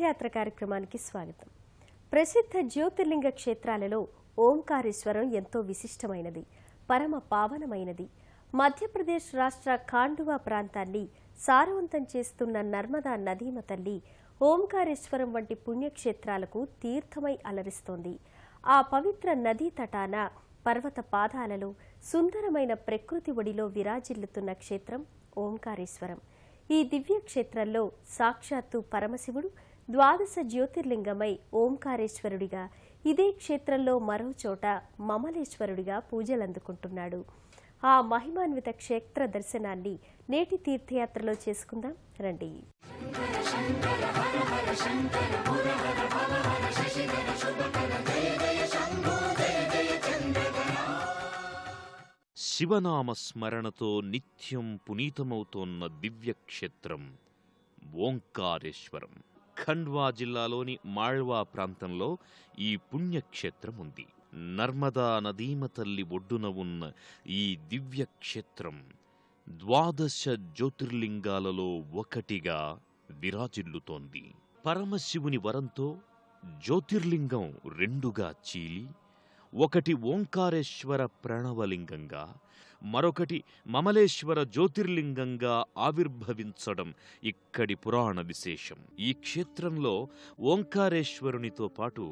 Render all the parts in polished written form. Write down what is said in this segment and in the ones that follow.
తీర్థయాత్ర కార్యక్రమానికి స్వాగతం. ప్రసిద్ధ జ్యోతిర్లింగ క్షేత్రాలలో ఓంకారేశ్వరం ఎంతో విశిష్టమైనది, పరమ పావనమైనది. మధ్యప్రదేశ్ రాష్ట్ర ఖాండువా ప్రాంతాన్ని సారవంతం చేస్తున్న నర్మదా నదీమ తల్లి ఓంకారేశ్వరం వంటి పుణ్యక్షేత్రాలకు తీర్థమై అలరిస్తోంది. ఆ పవిత్ర నదీ తటాన పర్వత పాదాలలో సుందరమైన ప్రకృతి ఒడిలో విరాజిల్లుతున్న క్షేత్రం ఓంకారేశ్వరం. ఈ దివ్య క్షేత్రంలో సాక్షాత్తు పరమశివుడు ద్వాదశ జ్యోతిర్లింగమై ఓంకారేశ్వరుడిగా, ఇదే క్షేత్రంలో మరో చోట మమలేశ్వరుడిగా పూజలందుకుంటున్నాడు. ఆ మహిమాన్విత క్షేత్ర దర్శనాన్ని నేటి తీర్థయాత్రలో చేసుకుందాం రండి. శివనామ స్మరణతో నిత్యం పునీతమవుతోన్న దివ్యక్షేత్రం ఓంకారేశ్వరం. ఖండ్వా జిల్లాలోని మాళ్వా ప్రాంతంలో ఈ పుణ్యక్షేత్రం ఉంది. నర్మదా నదీమ తల్లి ఒడ్డున ఉన్న ఈ దివ్యక్షేత్రం ద్వాదశ జ్యోతిర్లింగాలలో ఒకటిగా విరాజిల్లుతోంది. పరమశివుని వరంతో జ్యోతిర్లింగం రెండుగా చీలి, ఒకటి ఓంకారేశ్వర ప్రణవలింగంగా, మరొకటి మమలేశ్వర జ్యోతిర్లింగంగా ఆవిర్భవించడం ఇక్కడి పురాణ విశేషం. ఈ క్షేత్రంలో ఓంకారేశ్వరునితో పాటు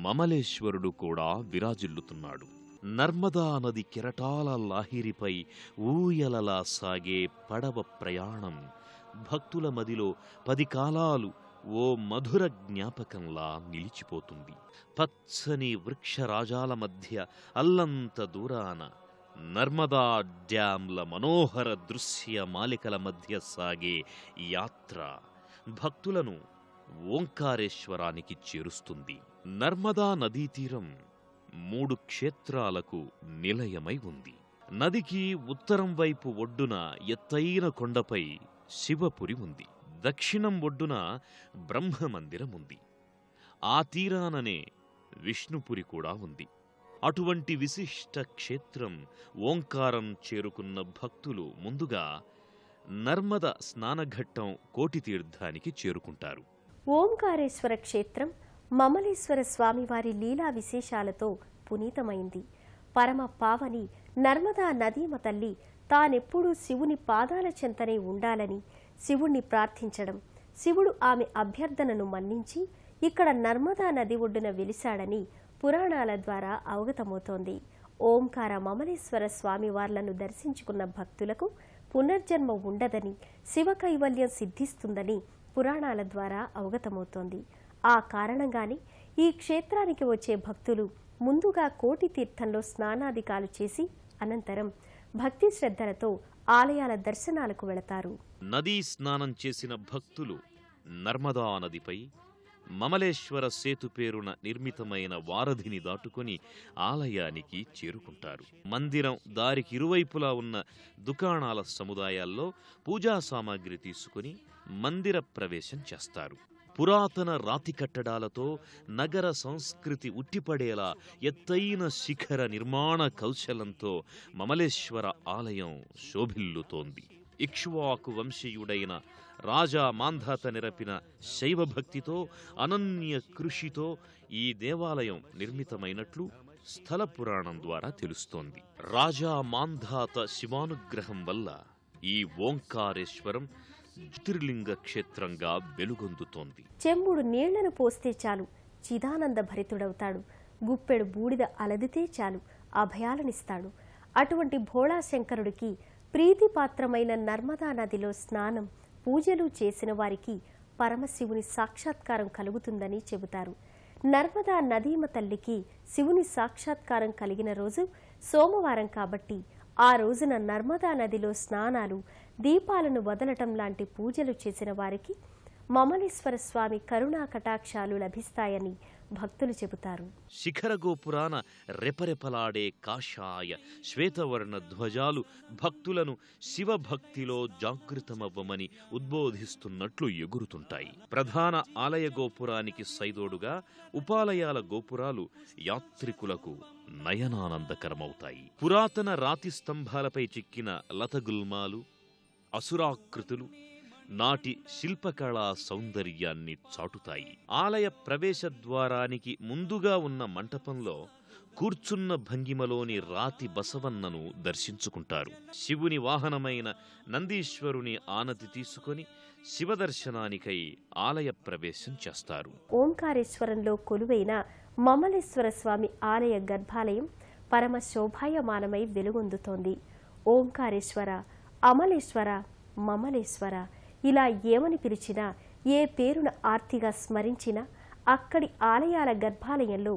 మమలేశ్వరుడు కూడా విరాజిల్లుతున్నాడు. నర్మదా నది కెరటాల లాహిరిపై ఊయలలా సాగే పడవ ప్రయాణం భక్తుల మదిలో 10 కాలాలు ఓ మధుర జ్ఞాపకంలా నిలిచిపోతుంది. పచ్చని వృక్షరాజాల మధ్య అల్లంత దూరాన నర్మదా డ్యాంల మనోహర దృశ్య మాలికల మధ్య సాగే యాత్ర భక్తులను ఓంకారేశ్వరానికి చేరుస్తుంది. నర్మదా నదీ తీరం 3 క్షేత్రాలకు నిలయమై ఉంది. నదికి ఉత్తరం వైపు ఒడ్డున ఎత్తైన కొండపై శివపురి ఉంది. దక్షిణం ఒడ్డున బ్రహ్మమందిరం ఉంది. ఆ తీరాననే విష్ణుపురి కూడా ఉంది. అటువంటి విశిష్ట క్షేత్రం ఓంకారం చేరుకున్న భక్తులు ముందుగా నర్మద స్నానఘట్టం కోటి తీర్థానికి చేరుకుంటారు. ఓంకారేశ్వర క్షేత్రం మమలేశ్వర స్వామివారి లీలా విశేషాలతో పునీతమైంది. పరమ పావని నర్మదా నదీమ తల్లి తానెప్పుడూ శివుని పాదాల చెంతనే ఉండాలని శివుణ్ణి ప్రార్థించడం, శివుడు ఆమె అభ్యర్థనను మన్నించి ఇక్కడ నర్మదా నది ఒడ్డున వెలిశాడని పురాణాల ద్వారా అవగతమవుతోంది. ఓంకార మమలేశ్వర స్వామివార్లను దర్శించుకున్న భక్తులకు పునర్జన్మ ఉండదని, శివ కైవల్యం సిద్ధిస్తుందని పురాణాల ద్వారా అవగతమవుతోంది. ఆ కారణంగానే ఈ క్షేత్రానికి వచ్చే భక్తులు ముందుగా కోటి తీర్థంలో స్నానాదికాలు చేసి అనంతరం భక్తి శ్రద్ధలతో ఆలయాల దర్శనాలకు వెళతారు. నదీ స్నానం చేసిన భక్తులు నర్మదా నదిపై మమలేశ్వర సేతు పేరున నిర్మితమైన వారధిని దాటుకుని ఆలయానికి చేరుకుంటారు. మందిరం దారికి ఇరువైపులా ఉన్న దుకాణాల సముదాయాల్లో పూజా సామాగ్రి తీసుకుని మందిర ప్రవేశం చేస్తారు. పురాతన రాతి కట్టడాలతో నగర సంస్కృతి ఉట్టిపడేలా ఎత్తైన శిఖర నిర్మాణ కౌశలంతో మమలేశ్వర ఆలయం శోభిల్లుతోంది. ఇక్ష్వాకు వంశీయుడైన రాజా మాంధాత నిరపిన శైవభక్తితో, అనన్య కృషితో ఈ దేవాలయం నిర్మితమైనట్లు స్థల పురాణం ద్వారా తెలుస్తోంది. రాజా మాంధాత శివానుగ్రహం వల్ల ఈ ఓంకారేశ్వరం జ్యోతిర్లింగ క్షేత్రంగా వెలుగొందుతోంది. చెంబుడు నీళ్లను పోస్తే చాలు చిదానంద భరితుడవుతాడు. గుప్పెడు బూడిద అలదితే చాలు అభయాలనిస్తాడు. అటువంటి భోళాశంకరుడికి ప్రీతిపాత్రమైన నర్మదా నదిలో స్నానం, పూజలు చేసిన వారికి పరమశివుని సాక్షాత్కారం కలుగుతుందని చెబుతారు. నర్మదా నదీమ తల్లికి శివుని సాక్షాత్కారం కలిగిన రోజు సోమవారం కాబట్టి ఆ రోజున నర్మదా నదిలో స్నానాలు, దీపాలను వదలటం లాంటి పూజలు చేసిన వారికి మమలేశ్వర స్వామి కరుణా కటాక్షాలు లభిస్తాయని భక్తులు చెబుతారు. శిఖర గోపురాన రెపరెపలాడే కాషాయ శ్వేతవర్ణ ధ్వజాలు భక్తులను శివభక్తిలో జాగృతమవ్వమని ఉద్బోధిస్తున్నట్లు ఎగురుతుంటాయి. ప్రధాన ఆలయ గోపురానికి సైదోడుగా ఉపాలయాల గోపురాలు యాత్రికులకు నయనానందకరమవుతాయి. పురాతన రాతి స్తంభాలపై చిక్కిన లతగుల్మాలు, అసురాకృతులు, నాటి శిల్పకళా సౌందర్యాన్ని చాటుతాయి. ఆలయ ప్రవేశ ద్వారానికి ముందుగా ఉన్న మంటపంలో కూర్చున్న భంగిమలోని రాతి బసవన్నను దర్శించుకుంటారు. శివుని వాహనమైన నందీశ్వరుని ఆనతి తీసుకొని శివదర్శనానికై ఆలయ ప్రవేశం చేస్తారు. ఓంకారేశ్వరంలో కొలువైన మమలేశ్వర స్వామి ఆలయ గర్భాలయం పరమ శోభాయమానమై వెలుగొందుతోంది. ఓంకారేశ్వర, అమలేశ్వర, మమలేశ్వర ఇలా ఏమని పిలిచినా, ఏ పేరున ఆర్తిగా స్మరించినా అక్కడి ఆలయాల గర్భాలయంలో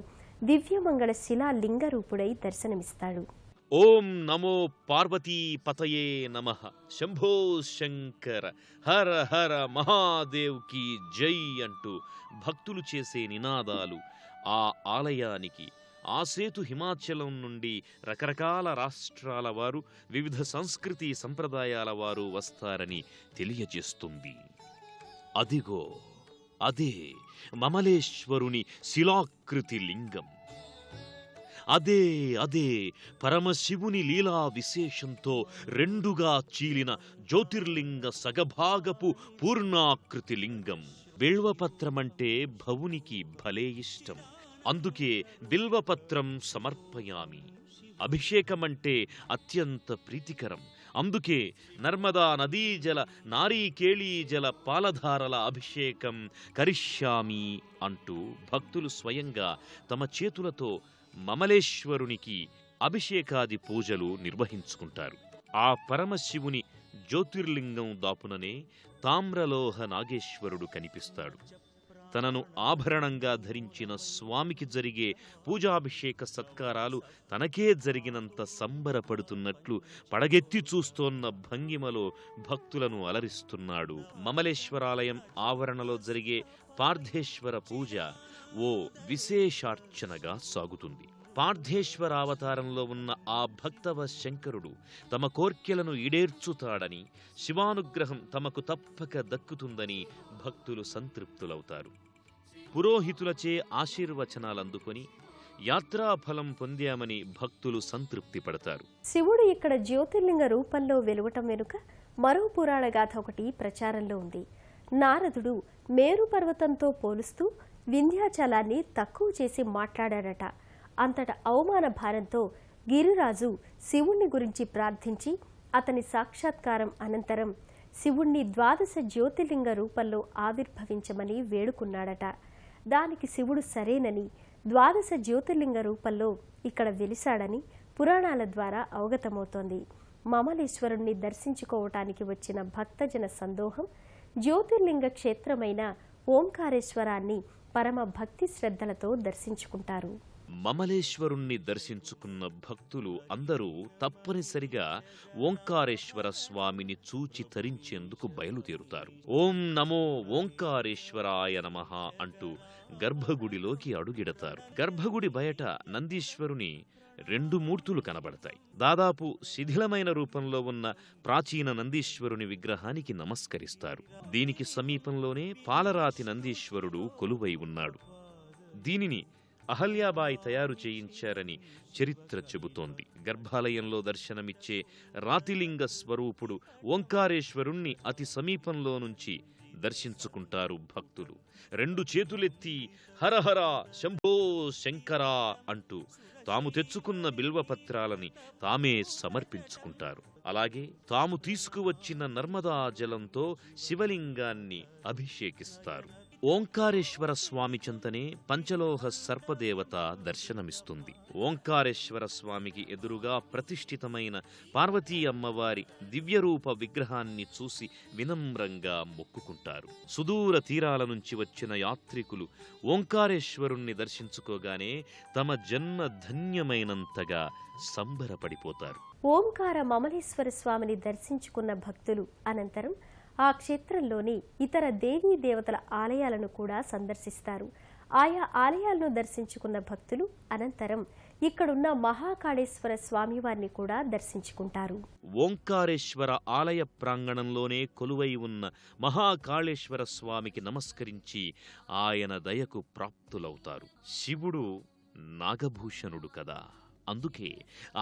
దివ్యమంగళ శిలా లింగరూపుడై దర్శనమిస్తాడు. ఓం నమో పార్వతీ పతయే నమః. శంభో శంకర, హర హర మహాదేవ్ కి జై అంటూ భక్తులు చేసే నినాదాలు ఆ ఆలయానికి ఆసేతు హిమాచలం నుండి రకరకాల రాష్ట్రాల వారు, వివిధ సంస్కృతి సంప్రదాయాల వారు వస్తారని తెలియజేస్తుంది. అదిగో అదే మమలేశ్వరుని శిలాకృతి లింగం. అదే అదే పరమశివుని లీలా విశేషంతో రెండుగా చీలిన జ్యోతిర్లింగ సగభాగపు పూర్ణాకృతి లింగం. బిల్వపత్రమంటే భవునికి భలే ఇష్టం. అందుకే బిల్వపత్రం సమర్పయామి. అభిషేకమంటే అత్యంత ప్రీతికరం. అందుకే నర్మదా నదీజల నారీకేళీజల పాలధారల అభిషేకం కరిష్యామి అంటూ భక్తులు స్వయంగా తమ చేతులతో మమలేశ్వరునికి అభిషేకాది పూజలు నిర్వహించుకుంటారు. ఆ పరమశివుని జ్యోతిర్లింగం దాపుననే తామ్రలోహ నాగేశ్వరుడు కనిపిస్తాడు. తనను ఆభరణంగా ధరించిన స్వామికి జరిగే పూజాభిషేక సత్కారాలు తనకే జరిగినంత సంబరపడుతున్నట్లు పడగెత్తి చూస్తోన్న భంగిమలో భక్తులను అలరిస్తున్నాడు. మమలేశ్వరాలయం ఆవరణలో జరిగే పార్థేశ్వర పూజ ఓ విశేషార్చనగా సాగుతుంది. పార్థేశ్వరావతారంలో ఉన్న ఆ భక్తవ శంకరుడు తమ కోర్కెలను ఈడేర్చుతాడని, శివానుగ్రహం తమకు తప్పక దక్కుతుందని భక్తులు సంతృప్తులవుతారు. పురోహితులచే ఆశీర్వచనాలందుకొని యాత్రాఫలం పొందామని భక్తులు సంతృప్తి పడతారు. శివుడు ఇక్కడ జ్యోతిర్లింగ రూపంలో వెలువటం వెనుక మరో పురాణ గాథ ఒకటి ప్రచారంలో ఉంది. నారదుడు మేరు పర్వతంతో పోలుస్తూ వింధ్యాచలాన్ని తక్కువ చేసి మాట్లాడాడట. అంతట అవమాన భారంతో గిరిరాజు శివుణ్ణి గురించి ప్రార్థించి అతని సాక్షాత్కారం అనంతరం శివుణ్ణి 12 జ్యోతిర్లింగ రూపంలో ఆవిర్భవించమని వేడుకున్నాడట. దానికి శివుడు సరేనని 12 జ్యోతిర్లింగ రూపంలో ఇక్కడ వెలిశాడని పురాణాల ద్వారా అవగతమవుతోంది. మమలేశ్వరుణ్ణి దర్శించుకోవటానికి వచ్చిన భక్తజన సందోహం జ్యోతిర్లింగ క్షేత్రమైన ఓంకారేశ్వరాన్ని పరమ భక్తి శ్రద్ధలతో దర్శించుకుంటారు. మమలేశ్వరుణ్ణి దర్శించుకున్న భక్తులు అందరూ తప్పనిసరిగా ఓంకారేశ్వర స్వామిని చూచి తరించేందుకు బయలుదేరుతారు. ఓం నమో ఓంకారేశ్వరాయ నమః అంటూ గర్భగుడిలోకి అడుగిడతారు. గర్భగుడి బయట నందీశ్వరుని 2 మూర్తులు కనబడతాయి. దాదాపు శిథిలమైన రూపంలో ఉన్న ప్రాచీన నందీశ్వరుని విగ్రహానికి నమస్కరిస్తారు. దీనికి సమీపంలోనే పాలరాతి నందీశ్వరుడు కొలువై ఉన్నాడు. దీనిని అహల్యాబాయి తయారు చేయించారని చరిత్ర చెబుతోంది. గర్భాలయంలో దర్శనమిచ్చే రాతిలింగ స్వరూపుడు ఓంకారేశ్వరుణ్ణి అతి సమీపంలో నుంచి దర్శించుకుంటారు భక్తులు. 2 చేతులెత్తి హరహర శంభో శంకరా అంటూ తాము తెచ్చుకున్న బిల్వపత్రాలని తామే సమర్పించుకుంటారు. అలాగే తాము తీసుకువచ్చిన నర్మదా జలంతో శివలింగాన్ని అభిషేకిస్తారు. ఓంకారేశ్వర స్వామి చెంతనే పంచలోహ సర్పదేవత దర్శనమిస్తుంది. ఓంకారేశ్వర స్వామికి ఎదురుగా ప్రతిష్ఠితమైన పార్వతీ అమ్మవారి దివ్యరూప విగ్రహాన్ని చూసి వినమ్రంగా మొక్కుకుంటారు. సుదూర తీరాల నుంచి వచ్చిన యాత్రికులు ఓంకారేశ్వరుణ్ణి దర్శించుకోగానే తమ జన్మ ధన్యమైనంతగా సంబరపడిపోతారు. ఓంకార మమలేశ్వర స్వామిని దర్శించుకున్న భక్తులు అనంతరం ఆ క్షేత్రంలోని ఇతర దేవీ దేవతల ఆలయాలను కూడా సందర్శిస్తారు. ఆయా ఆలయాలను దర్శించుకున్న భక్తులు అనంతరం ఇక్కడున్న మహాకాళేశ్వర స్వామివారిని కూడా దర్శించుకుంటారు. ఓంకారేశ్వర ఆలయ ప్రాంగణంలోనే కొలువై ఉన్న మహాకాళేశ్వర స్వామికి నమస్కరించి ఆయన దయకు ప్రాప్తులవుతారు. శివుడు నాగభూషణుడు కదా. అందుకే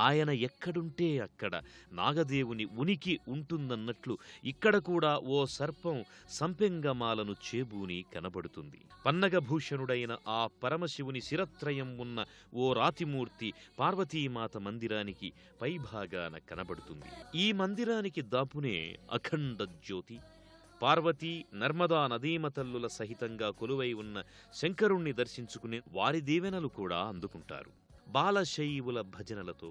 ఆయన ఎక్కడుంటే అక్కడ నాగదేవుని ఉనికి ఉంటుందన్నట్లు ఇక్కడ కూడా ఓ సర్పం సంపెంగమాలను చేబూని కనబడుతుంది. పన్నగభూషణుడైన ఆ పరమశివుని శిరత్రయం ఉన్న ఓ రాతిమూర్తి పార్వతీమాత మందిరానికి పైభాగాన కనబడుతుంది. ఈ మందిరానికి దాపునే అఖండ జ్యోతి పార్వతీ నర్మదా నదీమతల్లుల సహితంగా కొలువై ఉన్న శంకరుణ్ణి దర్శించుకుని వారి దీవెనలు కూడా అందుకుంటారు. బాలశైవుల భజనలతో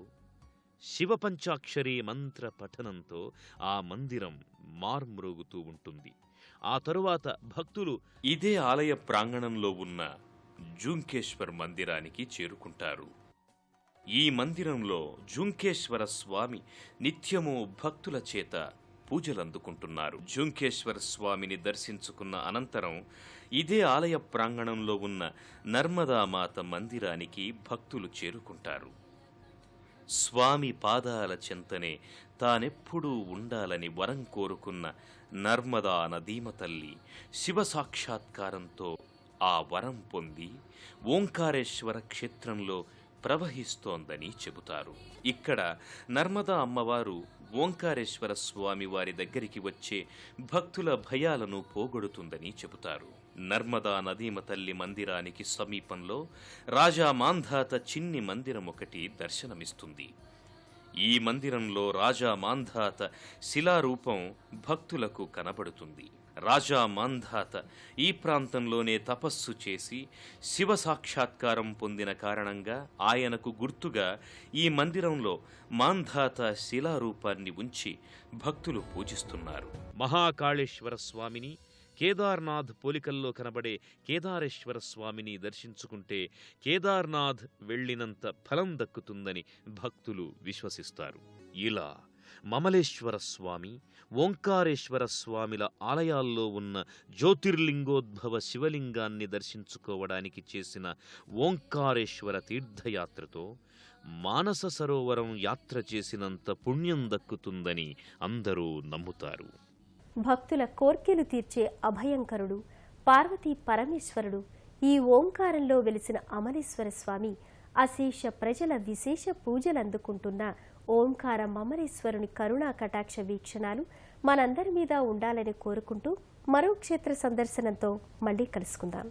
శివపంచాక్షరీ మంత్ర పఠనంతో ఆ మందిరం మార్మ్రోగుతూ ఉంటుంది. ఆ తరువాత భక్తులు ఇదే ఆలయ ప్రాంగణంలో ఉన్న జుంకేశ్వర్ మందిరానికి చేరుకుంటారు. ఈ మందిరంలో జుంకేశ్వర స్వామి నిత్యము భక్తుల చేత పూజలందుకుంటున్నారు. జుంకేశ్వర స్వామిని దర్శించుకున్న అనంతరం ఇదే ఆలయ ప్రాంగణంలో ఉన్న నర్మదామాత మందిరానికి భక్తులు చేరుకుంటారు. స్వామి పాదాల చెంతనే తానెప్పుడూ ఉండాలని వరం కోరుకున్న నర్మదా నదీమ తల్లి శివ సాక్షాత్కారంతో ఆ వరం పొంది ఓంకారేశ్వర క్షేత్రంలో ప్రవహిస్తోందని చెబుతారు. ఇక్కడ నర్మదా అమ్మవారు ఓంకారేశ్వర స్వామి వారి దగ్గరికి వచ్చే భక్తుల భయాలను పోగొడుతుందని చెబుతారు. నర్మదా నదీమ తల్లి మందిరానికి సమీపంలో రాజా మాంధాత చిన్ని మందిరం ఒకటి దర్శనమిస్తుంది. ఈ మందిరంలో రాజా మాంధాత శిలారూపం భక్తులకు కనబడుతుంది. రాజా మాంధాత ఈ ప్రాంతంలోనే తపస్సు చేసి శివ సాక్షాత్కారం పొందిన కారణంగా ఆయనకు గుర్తుగా ఈ మందిరంలో మాంధాత శిలారూపాన్ని ఉంచి భక్తులు పూజిస్తున్నారు. మహాకాళేశ్వర స్వామిని కేదార్నాథ్ పోలికల్లో కనబడే కేదారేశ్వర స్వామిని దర్శించుకుంటే కేదార్నాథ్ వెళ్లినంత ఫలం దక్కుతుందని భక్తులు విశ్వసిస్తారు. ఇలా మమలేశ్వర స్వామి, ఓంకారేశ్వర స్వామిల ఆలయాల్లో ఉన్న జ్యోతిర్లింగోద్భవ శివలింగాన్ని దర్శించుకోవడానికి చేసిన ఓంకారేశ్వర తీర్థయాత్రతో మానస సరోవరం యాత్ర చేసినంత పుణ్యం దక్కుతుందని అందరూ నమ్ముతారు. భక్తుల కోర్కెలు తీర్చే అభయంకరుడు పార్వతీ పరమేశ్వరుడు ఈ ఓంకారంలో వెలిసిన అమలేశ్వర స్వామి అశేష ప్రజల విశేష పూజలందుకుంటున్న ఓంకార మమలేశ్వరుని కరుణా కటాక్ష వీక్షణాలు మనందరి మీద ఉండాలని కోరుకుంటూ మరో క్షేత్ర సందర్శనంతో మళ్ళీ కలుసుకుందాం.